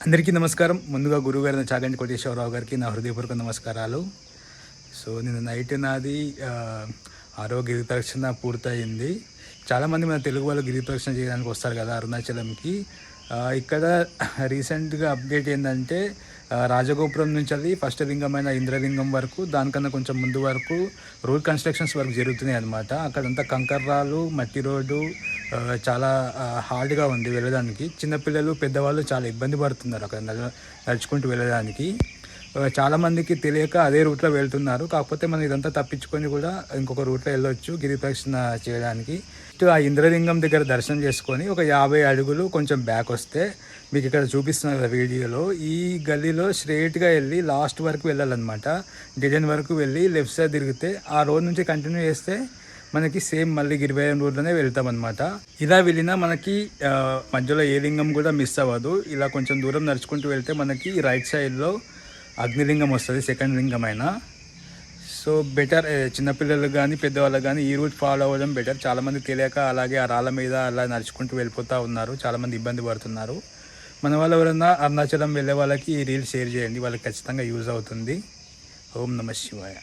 అందరికీ నమస్కారం. ముందుగా గురువుగారి చాగంటి కోటేశ్వరరావు గారికి నా హృదయపూర్వక నమస్కారాలు. సో నిన్న నైట్ నాది 6వ గిరి ప్రదక్షిణ పూర్తయింది. చాలామంది మన తెలుగు వాళ్ళు గిరి ప్రదక్షిణ చేయడానికి వస్తారు కదా అరుణాచలంకి. ఇక్కడ రీసెంట్గా అప్డేట్ ఏంటంటే రాజగోపురం నుంచి అది ఫస్ట్ లింగమైన ఇంద్రలింగం వరకు, దానికన్నా కొంచెం ముందు వరకు రోడ్ కన్స్ట్రక్షన్స్ వర్క్ జరుగుతున్నాయి అన్నమాట. అక్కడంతా కంకర్రాలు, మట్టి రోడ్డు, చాలా హార్డ్గా ఉంది వెళ్ళడానికి. చిన్నపిల్లలు, పెద్దవాళ్ళు చాలా ఇబ్బంది పడుతున్నారు అక్కడ నడుచుకుంటూ వెళ్ళడానికి. చాలామందికి తెలియక అదే రూట్లో వెళ్తున్నారు. కాకపోతే మనం ఇదంతా తప్పించుకొని కూడా ఇంకొక రూట్లో వెళ్ళొచ్చు గిరి ప్రదక్షిణ చేయడానికి. ఆ ఇంద్రలింగం దగ్గర దర్శనం చేసుకొని ఒక 50 అడుగులు కొంచెం బ్యాక్ వస్తే మీకు ఇక్కడ చూపిస్తున్నారు కదా వీడియోలో, ఈ గల్లీలో స్ట్రైట్గా వెళ్ళి లాస్ట్ వరకు వెళ్ళాలన్నమాట. డిజైన్ వరకు వెళ్ళి లెఫ్ట్ సైడ్ తిరిగితే ఆ రోడ్ నుంచి కంటిన్యూ చేస్తే మనకి సేమ్ మళ్ళీ గిరివరం రోడ్లోనే వెళ్తామన్నమాట. ఇలా వెళ్ళినా మనకి మధ్యలో ఏ లింగం కూడా మిస్ అవ్వదు. ఇలా కొంచెం దూరం నడుచుకుంటూ వెళ్తే మనకి రైట్ సైడ్లో అగ్నిలింగం వస్తుంది, సెకండ్ లింగం అయినా. సో బెటర్, చిన్నపిల్లలు కానీ పెద్దవాళ్ళకి కానీ ఈ రూట్ ఫాలో అవ్వడం బెటర్. చాలామంది తెలియక అలాగే ఆ రాళ్ళ మీద అలా నడుచుకుంటూ వెళ్ళిపోతూ ఉన్నారు. చాలామంది ఇబ్బంది పడుతున్నారు. మన వాళ్ళు ఎవరైనా అరుణాచలం వెళ్ళే వాళ్ళకి ఈ రీల్ షేర్ చేయండి, వాళ్ళకి ఖచ్చితంగా యూజ్ అవుతుంది. ఓం నమః శివాయ.